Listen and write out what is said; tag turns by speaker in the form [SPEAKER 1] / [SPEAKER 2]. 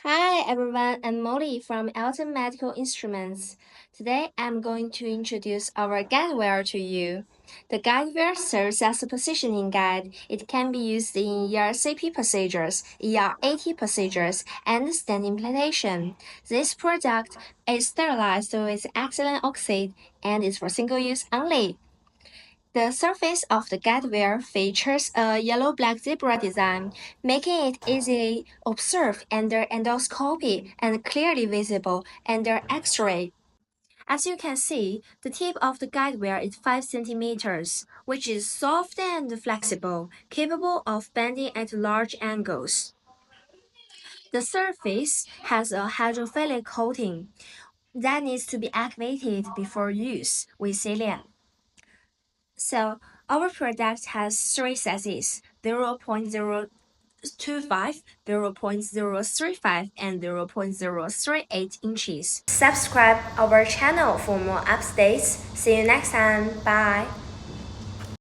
[SPEAKER 1] Hi everyone, I'm Molly from Elton Medical Instruments. Today I'm going to introduce our Guidewire to you. The Guidewire serves as a positioning guide. It can be used in ERCP procedures, ERAT procedures, and stent implantation. This product is sterilized with excellent oxide and is for single use only. The surface of the guidewire features a yellow-black zebra design, making it easily observed under endoscopy and clearly visible under X-ray. As you can see, the tip of the guidewire is 5 centimeters, which is soft and flexible, capable of bending at large angles. The surface has a hydrophilic coating that needs to be activated before use with sealant. So our product has three sizes 0.025, 0.035, and 0.038 inches. Subscribe our channel for more updates. See you next time. Bye.